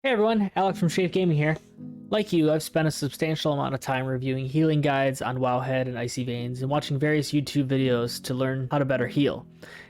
Hey everyone, Alex from Shade Gaming here. Like you, I've spent a substantial amount of time reviewing healing guides on Wowhead and Icy Veins and watching various YouTube videos to learn how to better heal.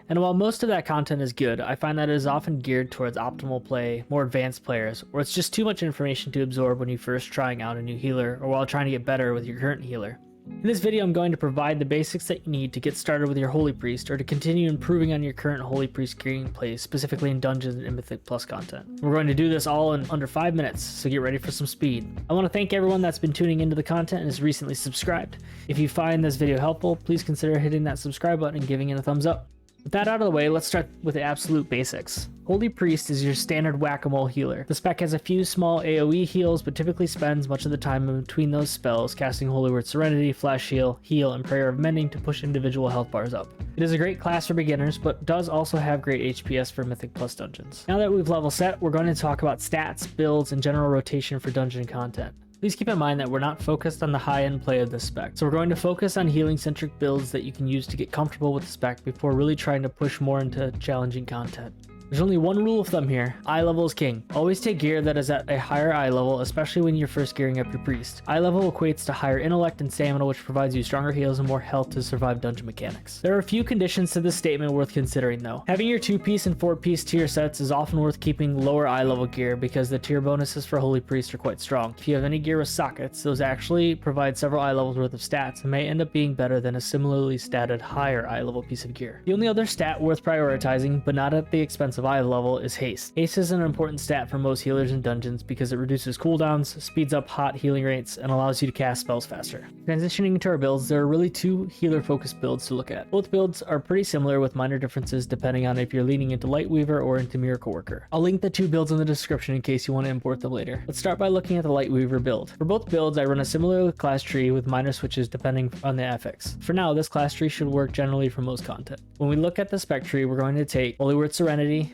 And while most of that content is good, I find that it is often geared towards optimal play, more advanced players, or it's just too much information to absorb when you're first trying out a new healer or while trying to get better with your current healer. In this video, I'm going to provide the basics that you need to get started with your Holy Priest or to continue improving on your current Holy Priest gameplay, specifically in Dungeons and Mythic Plus content. We're going to do this all in under 5 minutes, so get ready for some speed. I want to thank everyone that's been tuning into the content and has recently subscribed. If you find this video helpful, please consider hitting that subscribe button and giving it a thumbs up. With that out of the way, let's start with the absolute basics. Holy Priest is your standard whack-a-mole healer. The spec has a few small AoE heals, but typically spends much of the time in between those spells, casting Holy Word Serenity, Flash Heal, and Prayer of Mending to push individual health bars up. It is a great class for beginners, but does also have great HPS for Mythic Plus dungeons. Now that we've level set, we're going to talk about stats, builds, and general rotation for dungeon content. Please keep in mind that we're not focused on the high-end play of this spec, so we're going to focus on healing-centric builds that you can use to get comfortable with the spec before really trying to push more into challenging content. There's only one rule of thumb here: eye level is king. Always take gear that is at a higher eye level, especially when you're first gearing up your priest. Eye level equates to higher intellect and stamina, which provides you stronger heals and more health to survive dungeon mechanics. There are a few conditions to this statement worth considering though. Having your 2-piece and 4-piece tier sets is often worth keeping lower eye level gear because the tier bonuses for Holy Priest are quite strong. If you have any gear with sockets, those actually provide several eye levels worth of stats and may end up being better than a similarly statted higher eye level piece of gear. The only other stat worth prioritizing, but not at the expense of eye level, is haste. Haste is an important stat for most healers in dungeons because it reduces cooldowns, speeds up hot healing rates, and allows you to cast spells faster. Transitioning into our builds, there are really two healer focused builds to look at. Both builds are pretty similar with minor differences depending on if you're leaning into Lightweaver or into Miracle Worker. I'll link the two builds in the description in case you want to import them later. Let's start by looking at the Lightweaver build. For both builds, I run a similar class tree with minor switches depending on the affix. For now, this class tree should work generally for most content. When we look at the spec tree, we're going to take Holy Word Serenity,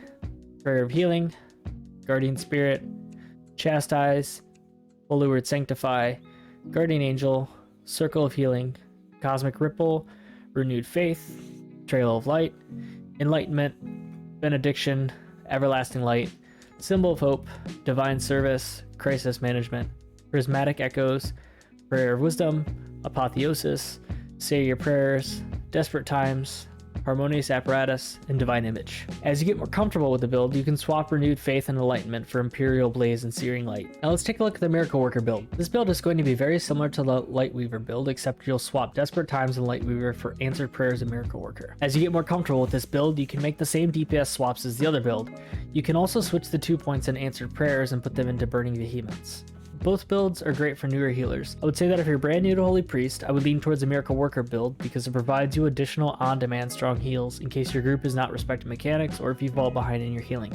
Prayer of Healing, Guardian Spirit, Chastise, Holy Word Sanctify, Guardian Angel, Circle of Healing, Cosmic Ripple, Renewed Faith, Trail of Light, Enlightenment, Benediction, Everlasting Light, Symbol of Hope, Divine Service, Crisis Management, Prismatic Echoes, Prayer of Wisdom, Apotheosis, Say Your Prayers, Desperate Times, Harmonious Apparatus, and Divine Image. As you get more comfortable with the build, you can swap Renewed Faith and Enlightenment for Imperial Blaze and Searing Light. Now let's take a look at the Miracle Worker build. This build is going to be very similar to the Lightweaver build, except you'll swap Desperate Times and Lightweaver for Answered Prayers and Miracle Worker. As you get more comfortable with this build, you can make the same DPS swaps as the other build. You can also switch the 2 points in Answered Prayers and put them into Burning Vehemence. Both builds are great for newer healers. I would say that if you're brand new to Holy Priest, I would lean towards the Miracle Worker build because it provides you additional on-demand strong heals in case your group is not respecting mechanics or if you fall behind in your healing.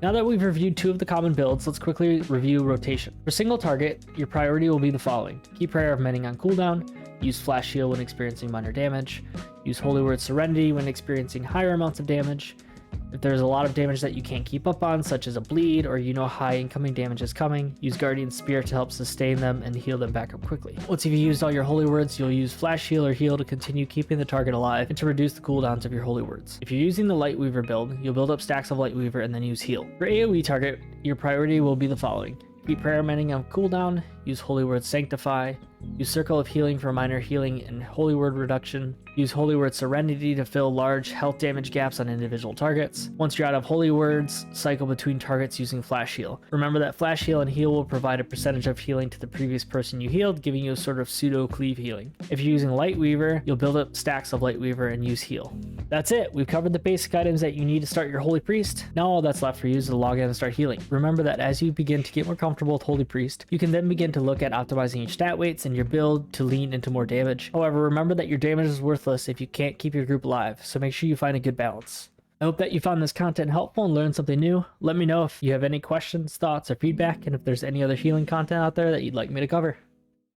Now that we've reviewed two of the common builds, let's quickly review rotation. For single target, your priority will be the following: keep Prayer of Mending on cooldown, use Flash Heal when experiencing minor damage, use Holy Word Serenity when experiencing higher amounts of damage. If there's a lot of damage that you can't keep up on, such as a bleed or you know high incoming damage is coming, use Guardian Spirit to help sustain them and heal them back up quickly. Once you've used all your Holy Words, you'll use Flash Heal or Heal to continue keeping the target alive and to reduce the cooldowns of your Holy Words. If you're using the Lightweaver build, you'll build up stacks of Lightweaver and then use Heal. For AoE target, your priority will be the following: keep Prayer Mending on cooldown, use Holy Word Sanctify, use Circle of Healing for minor healing and Holy Word reduction, use Holy Word Serenity to fill large health damage gaps on individual targets. Once you're out of Holy Words, cycle between targets using Flash Heal. Remember that Flash Heal and Heal will provide a percentage of healing to the previous person you healed, giving you a sort of pseudo cleave healing. If you're using Lightweaver, you'll build up stacks of Lightweaver and use Heal. That's it. We've covered the basic items that you need to start your Holy Priest. Now all that's left for you is to log in and start healing. Remember that as you begin to get more comfortable with Holy Priest, you can then begin to look at optimizing your stat weights and your build to lean into more damage. However, remember that your damage is worthless if you can't keep your group alive, so make sure you find a good balance. I hope that you found this content helpful and learned something new. Let me know if you have any questions, thoughts, or feedback, and if there's any other healing content out there that you'd like me to cover.